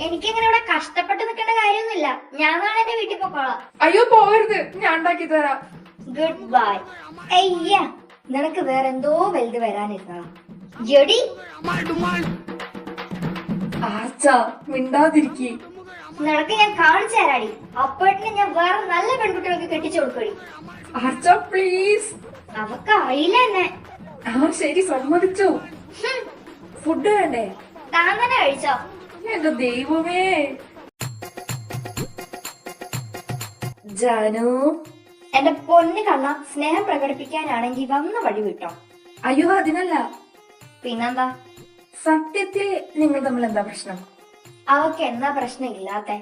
എനിക്കിങ്ങനെ ഇവിടെ കഷ്ടപ്പെട്ട് നിൽക്കേണ്ട കാര്യമൊന്നുമില്ല. ഞാൻ നാളെ എന്റെ വീട്ടിൽ പോക്കോളാം. അയ്യോ പോകരുത്, ഞാൻ ഉണ്ടാക്കി തരാം. Good bye. അയ്യ, നിനക്ക് വേറെ എന്തോ വലുത് വരാനിരുന്നതാ. ജഡി ആർച്ച, മിണ്ടാതിരിക്കേ. നിനക്ക് ഞാൻ കാണിച്ചു തരാടി. അപ്പോഴത്തേന് ഞാൻ വേറെ നല്ല പെൺകുട്ടികൾക്ക് കെട്ടിച്ചു കൊടുക്കടി. ആർച്ച പ്ലീസ്. അവക്ക് അറിയില്ല എന്നെ. ആ ശരി, സമ്മതിച്ചു. ഫുഡ് വേണ്ടേ? താൻ തന്നെ കഴിച്ചോ. എന്റെ ദൈവമേ. ജാനു, എന്റെ പൊന്ന് കണ്ണ, സ്നേഹം പ്രകടിപ്പിക്കാനാണെങ്കിൽ വന്ന വഴി വിട്ടോ. അയ്യോ അതിനല്ല. പിന്നെന്താ? സത്യത്തിൽ നിങ്ങൾ തമ്മിൽ എന്താ പ്രശ്നം? അവക്ക് എന്താ പ്രശ്നം ഇല്ലാത്ത?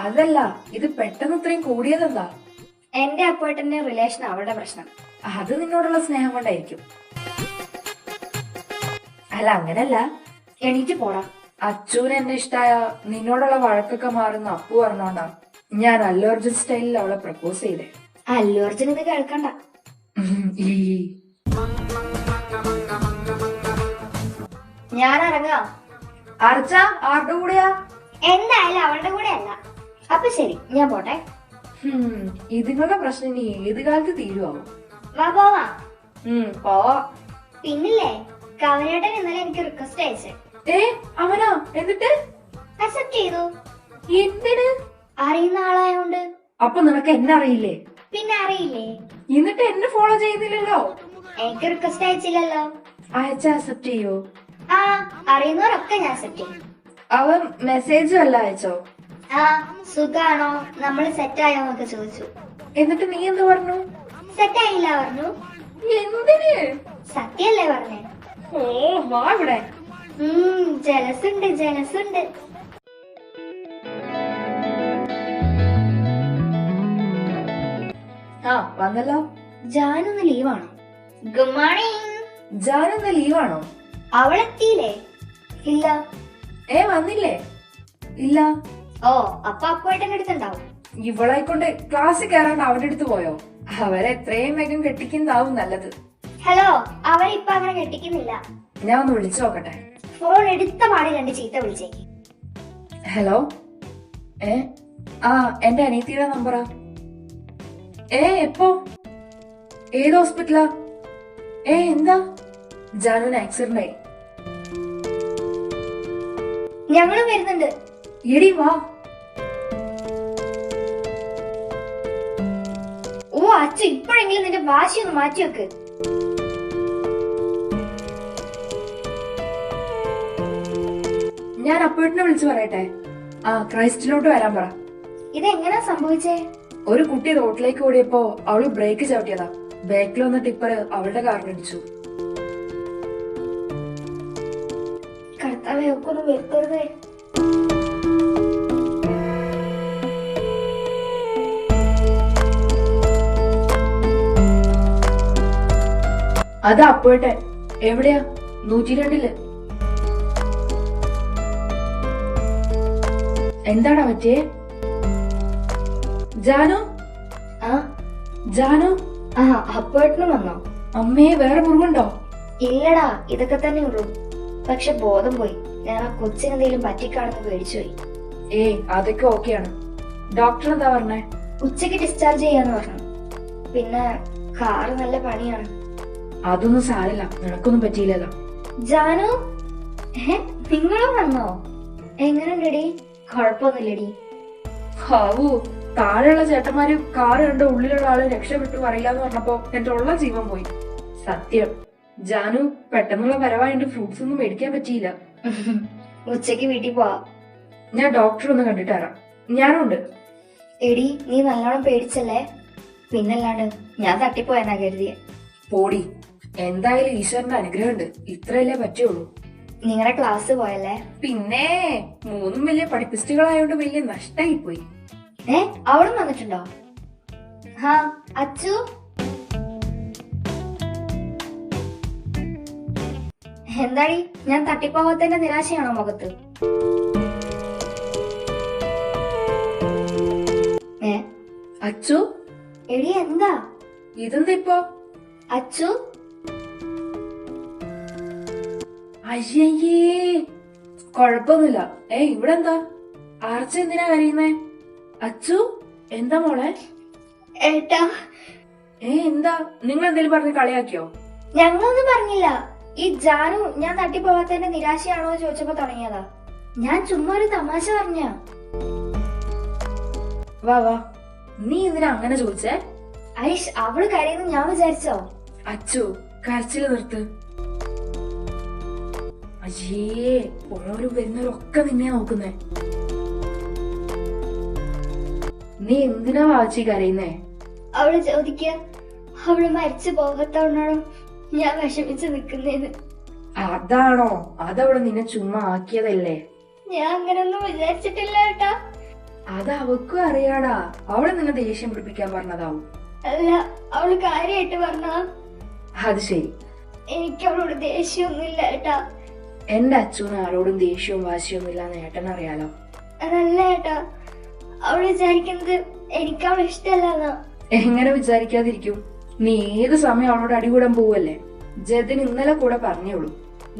അതല്ല, ഇത് പെട്ടെന്ന് ഇത്രയും കൂടിയതെന്താ? എന്റെ അപ്പോഴത്തെ റിലേഷൻ അവളുടെ പ്രശ്നം. അത് നിന്നോടുള്ള സ്നേഹം കൊണ്ടായിരിക്കും. അല്ല അങ്ങനല്ല. എണീറ്റ് പോടാ. അച്ഛന് എന്നെ ഇഷ്ടായ നിന്നോടുള്ള വഴക്കൊക്കെ മാറുന്ന അപ്പു പറഞ്ഞോണ്ടാ ഞാൻ അല്ലു അർജുൻ സ്റ്റൈലിൽ അവളെ പ്രപ്പോസ് ചെയ്തേ. അല്ലു അർജുൻ ഇത് കേൾക്കണ്ട. ഈ ഞാൻ ഇറങ്ങാം. അർച്ച ആരുടെ കൂടെയാ? എന്തായാലും അവളുടെ കൂടെ അല്ല. അപ്പൊ ശരി, ഞാൻ പോട്ടെ. ഇതിങ്ങളുടെ പ്രശ്നം ഇനി ഏത് കാലത്ത് തീരുവാകും? വാ പോവാ. പോവാ. പിന്നില്ലേ, കവനേട്ടൻ ഇന്നലെ എനിക്ക് റിക്വസ്റ്റ് അയച്ചേ. അവനാ? എന്നിട്ട് അക്സെപ്റ്റ് ചെയ്തു. എന്തിന്? അറിയുന്ന ആളായോണ്ട്. അപ്പൊ നിനക്ക് എന്നെ അറിയില്ലേ? പിന്നെ അറിയില്ലേ. എന്നിട്ട് എന്നെ ഫോളോ ചെയ്യുന്നില്ലല്ലോ. എനിക്ക് റിക്വസ്റ്റ് അയച്ചില്ലല്ലോ. അയച്ച അക്സെപ്റ്റ് ചെയ്യോ? ആ, അറിയുന്നവരൊക്കെ ഞാൻ അക്സെപ്റ്റ് ചെയ്യും. അവൻ മെസ്സേജ് വല്ല അയച്ചോ? ആ, സുഖാണോ, നമ്മള് സെറ്റ് ആയോ എന്നൊക്കെ ചോദിച്ചു. എന്നിട്ട് നീ എന്ത് പറഞ്ഞു? സെറ്റ് ആയില്ല പറഞ്ഞു. എന്തിന്? സത്യല്ലേ പറഞ്ഞേ. ഓ വാ ഇവിടെ. ജലസുണ്ട് ജലസുണ്ട്. ആ വന്നല്ലോ. ജാനൊന്ന് ലീവാണോ? Good morning. ജാനൊന്ന് ലീവാണോ? അവളെത്തിയില്ലേ? ഇല്ല. വന്നില്ലേ? ഇല്ല. ഓ, അപ്പൊ അപ്പോഴത്തെ അടുത്തുണ്ടാവും. ഇവളായിക്കൊണ്ട് ക്ലാസ്സിൽ കയറാണ്ട് അവന്റെ അടുത്ത് പോയോ? അവരെ എത്രയും വേഗം കെട്ടിക്കുന്നതാവും നല്ലത്. ഹലോ, അവരിപ്പൊ അങ്ങനെ കെട്ടിക്കുന്നില്ല. ഞാൻ ഒന്ന് വിളിച്ചു നോക്കട്ടെ. ഫോൺ എടുത്ത പാടി രണ്ട് ചീത്ത വിളിച്ചേക്ക്. ഹലോ. ആ എന്റെ അനിയത്തിയുടെ നമ്പറാ. എപ്പോ? ഏത് ഹോസ്പിറ്റലാ? എന്താ? ജാനുവിന് ആക്സിഡന്റ് ആയി. ഞങ്ങളും വരുന്നുണ്ട്. എടി വാ. ഓ അച്ഛ, ഇപ്പോഴെങ്കിലും നിന്റെ വാശിയൊന്ന് മാറ്റി വെക്ക്. ഞാൻ അപ്പോഴത്തെ വിളിച്ചു പറയട്ടെ. ആ ക്രൈസ്റ്റിലോട്ട് വരാൻ പറ. ഇതെങ്ങനാ സംഭവിച്ചേ? ഒരു കുട്ടി റോഡിലേക്ക് ഓടിയപ്പോ അവള് ബ്രേക്ക് ചവിട്ടിയതാ. ബാക്കിൽ വന്ന ടിപ്പർ അവളുടെ കാറിനിടിച്ചു. കർത്താവേ, ഒക്കൊന്നും വരുത്തരുതേ. അത് അപ്പോഴത്തെ. എവിടെയാ? 102. എന്താടാ പറ്റിയേ? ജാനു? ആ ജാനു? ആ, അപ്പോഴത്തേനും വന്നോ? അമ്മേ, വേറെ മുറിവുണ്ടോ? ഇല്ലടാ, ഇതൊക്കെ തന്നെ ഉള്ളൂ. പക്ഷെ ബോധം പോയി. ഞാൻ ആ കൊച്ചിനെന്തെങ്കിലും പറ്റിക്കാണെന്ന് പേടിച്ചുപോയി. അതൊക്കെ ഓക്കെയാണ്. ഡോക്ടർ എന്താ പറഞ്ഞേ? ഉച്ചക്ക് ഡിസ്ചാർജ് ചെയ്യാന്ന് പറഞ്ഞു. പിന്നെ കാറ് നല്ല പണിയാണ്. അതൊന്നും സാരില്ല, നിനക്കൊന്നും പറ്റിയില്ലല്ലോ. ജാനു, നിങ്ങളും വന്നോ? എങ്ങനെയുണ്ടടി? കുഴപ്പമൊന്നുമില്ലടി. ഹാവൂ, താഴെയുള്ള ചേട്ടന്മാര് കാറ് കണ്ട ഉള്ളിലുള്ള ആള് രക്ഷപ്പെട്ടു പറയില്ലാന്ന് പറഞ്ഞപ്പോ എന്റെ ഉള്ള ജീവൻ പോയി. സത്യം. ജാനു പെട്ടെന്നുള്ള വരവായിട്ട് ഫ്രൂട്ട്സ് ഒന്നും മേടിക്കാൻ പറ്റിയില്ല. ഉച്ചക്ക് വീട്ടിൽ പോവാ. ഞാൻ ഡോക്ടർ ഒന്ന് കണ്ടിട്ട് വരാം. ഞാനുണ്ട്. എടി, നീ നല്ലോണം പേടിച്ചല്ലേ? പിന്നല്ലാണ്ട് ഞാൻ തട്ടിപ്പോയെന്നാ കരുതിയെ. പോടി. എന്തായാലും ഈശ്വരന്റെ അനുഗ്രഹമുണ്ട്. ഇത്രയല്ലേ പറ്റുള്ളൂ. നിങ്ങളുടെ ക്ലാസ് പോയല്ലേ? പിന്നെ 3 വലിയ പഠിപ്പിസ്റ്റുകളായോണ്ട് വലിയ നഷ്ടായി പോയി. അവളും വന്നിട്ടുണ്ടോ? ഹാ, അച്ചു. എന്താടി, ഞാൻ തട്ടിപ്പോകാത്തതിന്റെ നിരാശയാണോ മുഖത്ത്? അച്ചു, എടി എന്താ? ഇതെന്താ ഇപ്പൊ? അച്ചു, അയ്യേ, കൊഴപ്പൊന്നുമില്ല. ഇവിടെ എന്താ? ആർച്ച എന്തിനാ കരയുന്നേ? അച്ചു, എന്താ മോളെ? ഏട്ടാ. എന്താ? നിങ്ങൾ എന്തേലും പറഞ്ഞ് കളിയാക്കിയോ? ഞങ്ങളൊന്നും പറഞ്ഞില്ല. ഈ ജാനു ഞാൻ തട്ടിപ്പോവാത്തതിന്റെ നിരാശയാണോ ചോദിച്ചപ്പോ തുടങ്ങിയതാ. ഞാൻ ചുമ്മാ ഒരു തമാശ പറഞ്ഞ. വാ വാ, നീ എന്തിനാ അങ്ങനെ ചോദിച്ചേ? ഐഷ്, അവള് കരയുന്നു ഞാൻ വിചാരിച്ചോ? അച്ചു, കരച്ചില് നിർത്ത്. അയ്യേ, പോണവരും വരുന്നവരൊക്കെ നിന്നെ നോക്കുന്നേ. നീ എന്തിനാ വാച്ചി കരയുന്നേ? അവള് ചോദിക്ക, അവള് മരിച്ചു പോകത്തോണ്ടാണോ ഞാൻ വിഷമിച്ച് നിക്കുന്നേന്ന്. അതാണോ? അതവള് നിന്നെ ചുമ്മാ ആക്കിയതല്ലേ? ഞാൻ അങ്ങനൊന്നും വിചാരിച്ചിട്ടില്ല ഏട്ടാ. അത് അവക്കും അറിയാടാ. അവള് നിന്നെ ദേഷ്യം പിടിപ്പിക്കാൻ പറഞ്ഞതാവും. അല്ല, അവള് കാര്യമായിട്ട് പറഞ്ഞാ. അത് ശരി. എനിക്ക് അവളോട് ദേഷ്യമൊന്നുമില്ല ഏട്ടാ. എന്റെ അച്ഛന് ആരോടും ദേഷ്യവും വാശിയൊന്നും ഇല്ലാന്ന് ഏട്ടനറിയാലോ. അതല്ല ഏട്ടാ, അവള് വിചാരിക്കുന്നത് എനിക്ക് അവളെ ഇഷ്ടമല്ലെന്നാ. എങ്ങനെ വിചാരിക്കാതിരിക്കും? നീ ഏത് സമയം അവളോട് അടികൂടാൻ പോവല്ലേ? ജതിന് ഇന്നലെ കൂടെ പറഞ്ഞോളൂ,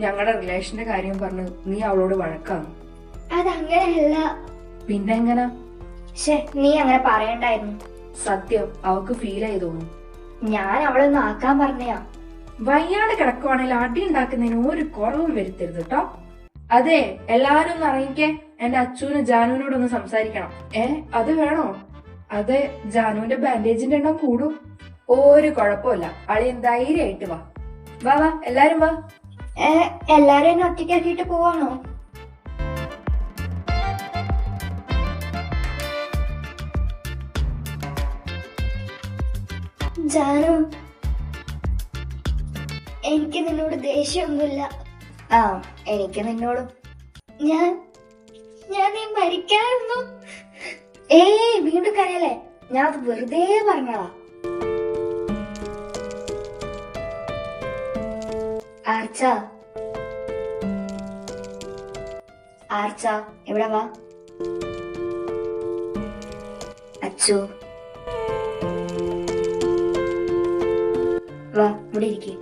ഞങ്ങളുടെ റിലേഷന്റെ കാര്യം പറഞ്ഞ് നീ അവളോട് വഴക്കാന്ന്. അതങ്ങനെയല്ല. പിന്നെ എങ്ങനാ? നീ അങ്ങനെ പറയണ്ടായിരുന്നു. സത്യം, അവക്ക് ഫീൽ ആയി തോന്നും. ഞാൻ അവളൊന്ന് ആക്കാൻ പറഞ്ഞയാ. വയ്യാതെ കിടക്കുവാണെങ്കിൽ അടി ഉണ്ടാക്കുന്നതിന് ഒരു കുറവും വരുത്തരുത് കേട്ടോ. അതെ, എല്ലാരും ഒന്ന് അറിയിക്കേ. എന്റെ അച്ഛനും ജാനുവിനോടൊന്ന് സംസാരിക്കണം. അത് വേണോ? അതെ, ജാനുവിന്റെ ബാൻഡേജിന്റെ എണ്ണം കൂടും. ഒരു കുഴപ്പമില്ല, അളിയൻ ധൈര്യമായിട്ട് വാ. വാ വാ, എല്ലാരും വാ. എല്ലാരും എന്നെ ഒറ്റയ്ക്കാക്കിട്ട് പോവാണോ? ജാനു, എനിക്ക് നിന്നോട് ദേഷ്യമൊന്നുമില്ല. എനിക്ക് നിന്നോടും. ഞാൻ നീ മരിക്കായിരുന്നു. വീണ്ടും കരയല്ലേ? ഞാൻ അത് വെറുതെ പറഞ്ഞതാ. ആർച്ച, ആർച്ച, ഇവിടെ വാ. അച്ചു, വാ, ഇവിടെ ഇരിക്കേ.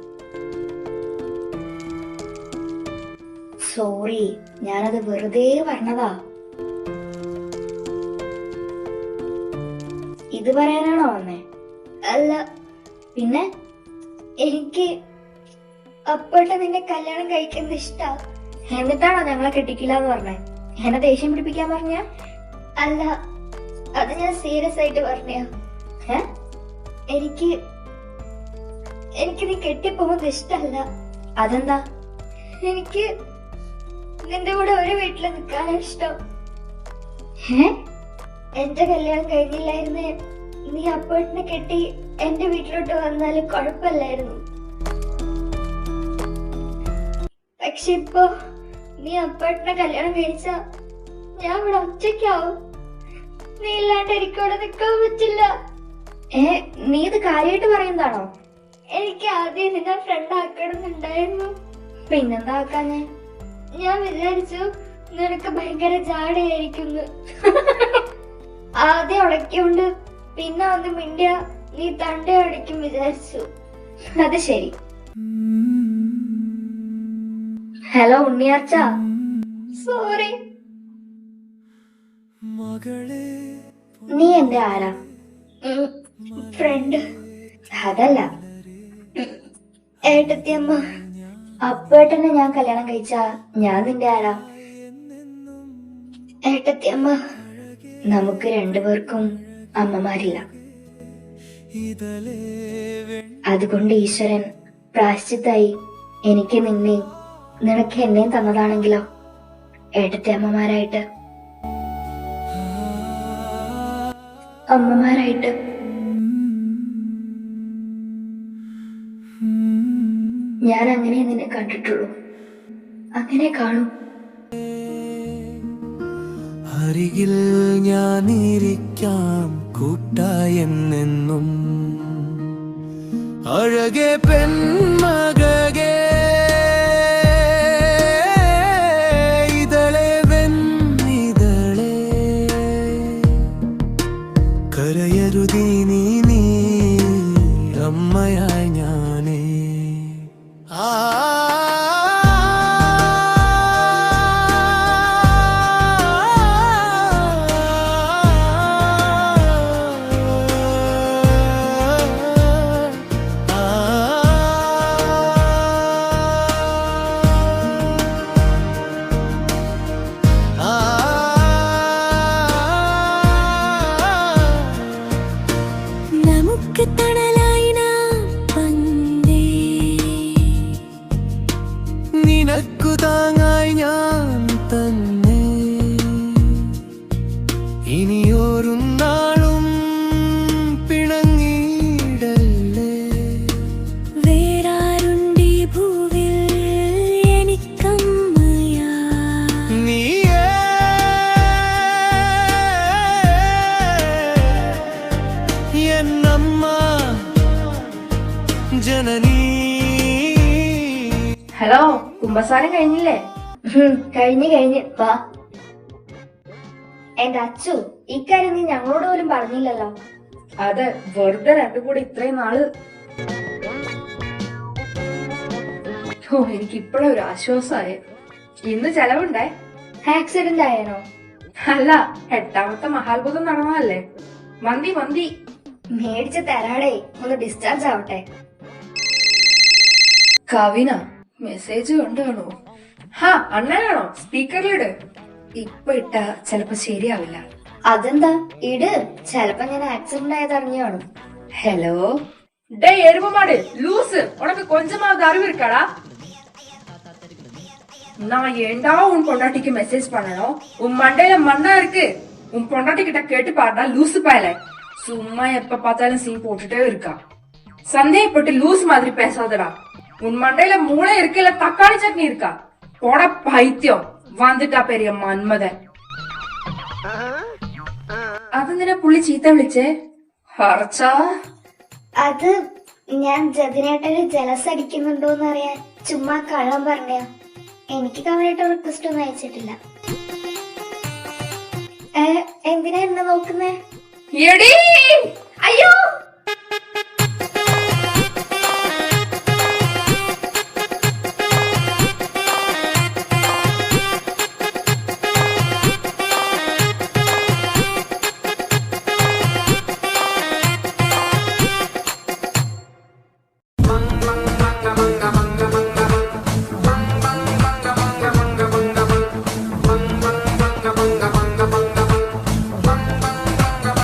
സോറി, ഞാനത് വെറുതെ പറഞ്ഞതാ. ഇത് പറയാനാണോ വന്നേ? അല്ല, പിന്നെ എനിക്ക് അപ്പോഴത്തെ നിന്നെ കല്യാണം കഴിക്കുന്നത് ഇഷ്ടാ. എന്നിട്ടാണോ ഞങ്ങളെ കെട്ടിക്കില്ല എന്ന് പറഞ്ഞേ? എന്നെ ദേഷ്യം പിടിപ്പിക്കാൻ പറഞ്ഞ? അല്ല, അത് ഞാൻ സീരിയസ് ആയിട്ട് പറഞ്ഞ. എനിക്ക് നീ കെട്ടിപ്പോകുന്നത് ഇഷ്ടല്ല. അതെന്താ? എനിക്ക് നിന്റെ കൂടെ ഒരു വീട്ടില് നിൽക്കാനാ ഇഷ്ടം. എന്റെ കല്യാണം കഴിഞ്ഞില്ലായിരുന്നേ നീ അപ്പോഴത്തെ കെട്ടി എന്റെ വീട്ടിലോട്ട് വന്നാലും കുഴപ്പമില്ലായിരുന്നു. പക്ഷെ ഇപ്പൊ നീ അപ്പോഴത്തെ കല്യാണം കഴിച്ച ഞാൻ ഇവിടെ ഒറ്റയ്ക്കാവും. നീ ഇല്ലാണ്ട് എനിക്കവിടെ നിൽക്കാൻ പറ്റില്ല. നീ ഇത് കാര്യമായിട്ട് പറയുന്നതാണോ? എനിക്ക് ആദ്യം നിന്നെ ഫ്രണ്ട് ആക്കണമെന്നുണ്ടായിരുന്നു. പിന്നെന്താ ആക്കാഞ്ഞേ? ഞാൻ വിചാരിച്ചു നിനക്ക് ഭയങ്കര ജാടയായിരിക്കുന്നു. ആദ്യം ഉടക്കൊണ്ട് പിന്നെ വന്ന് മിണ്ടിയ നീ തണ്ട അടിക്കും വിചാരിച്ചു. അത് ശരി. Hello Unniyarcha, sorry. നീ എന്റെ ആരാ? ഫ്രണ്ട്. അതല്ല, ഏട്ടത്തിയമ്മ. അപ്പേട്ടനെ ഞാൻ കല്യാണം കഴിച്ച ഞാൻ നിന്റെ ആരാ? ഏട്ടത്തിയമ്മ. നമുക്ക് രണ്ടുപേർക്കും അമ്മമാരില്ല. അതുകൊണ്ട് ഈശ്വരൻ പ്രായശ്ചിത്തായി എനിക്ക് നിന്നെയും നിനക്ക് എന്നെയും തന്നതാണെങ്കിലോ ഏട്ടത്തെ അമ്മമാരായിട്ട്. അമ്മമാരായിട്ട് ഞാൻ അങ്ങനെ നിന്നെ കണ്ടിട്ടുള്ളൂ, അങ്ങനെ കാണൂ. അരികിൽ ഞാനിരിക്കാം കൂട്ടായെന്നെന്നും അഴകെ പെൺമകേ ഇതളെ വെന്നിതളെ കരയരുതി അമ്മ ജനനീ. ഹലോ, കുമ്പസാരം കഴിഞ്ഞില്ലേ? കഴിഞ്ഞ് വാ. എന്റെ അച്ചു, ഇക്കാര്യം നീ ഞങ്ങളോട് പോലും പറഞ്ഞില്ലല്ലോ. അത് വെറുതെ രണ്ടും കൂടി ഇത്രയും നാള്. ഓ, എനിക്ക് ഇപ്പഴും ഒരു ആശ്വാസമായി. ഇന്ന് ചെലവുണ്ടേ. ആക്സിഡന്റ് ആയാനോ? അല്ല, 8ാമത്തെ മഹാത്ഭുതം നടന്നതല്ലേ. മന്തി മന്തി മേടിച്ച് തരാടേ, ഒന്ന് ഡിസ്ചാർജ് ആവട്ടെ. കവിന മെസ്സേജ് കണ്ടാണോ? ഹാ, അണ്ണനാണോ? സ്പീക്കറിലിട്. ഇപ്പൊ ഇട്ടാ ചെലപ്പോ ശരിയാവില്ല. അതെന്താ? ഇട്, ചെലപ്പോ ഞാൻ ആക്സിഡന്റ് ആയത് അറിഞ്ഞു കാണും. ഹലോ, டே எருமமாடு லூசு, உனக்கு கொஞ்சமாவது அறிவு இருக்காடா? நான் ஏண்டா உன் பொண்டாட்டிக்கு மெசேஜ் பண்ணணும்? உன் மண்டையில மண்ணா இருக்கு. உன் பொண்டாட்டி கிட்ட கேட்டு பாருடா லூசு பயல. சும்மா எப்ப பார்த்தாலும் சீன் போட்டுட்டே இருக்கா. சந்தேகப்பட்டு லூஸ் மாதிரி பேசாதடா. உன் மண்டையில மூளை இருக்கு இல்ல தக்காளி சட்னி இருக்கா? போட பைத்தியம், வந்துட்டா பெரிய மன்மதன். അതെന്തിനാ പുള്ളി ചീത്ത വിളിച്ചേ? ഹർച്ചാ, അത് ഞാൻ ജതിനേട്ടന് ജലസ് അടിക്കുന്നുണ്ടോന്ന് അറിയാൻ ചുമ്മാ കള്ളം പറഞ്ഞ. എനിക്ക് കവനായിട്ട് റിക്വസ്റ്റ് ഒന്നും അയച്ചിട്ടില്ല. എന്തിനാ എന്നെ നോക്കുന്നേ? എടീ, അയ്യോ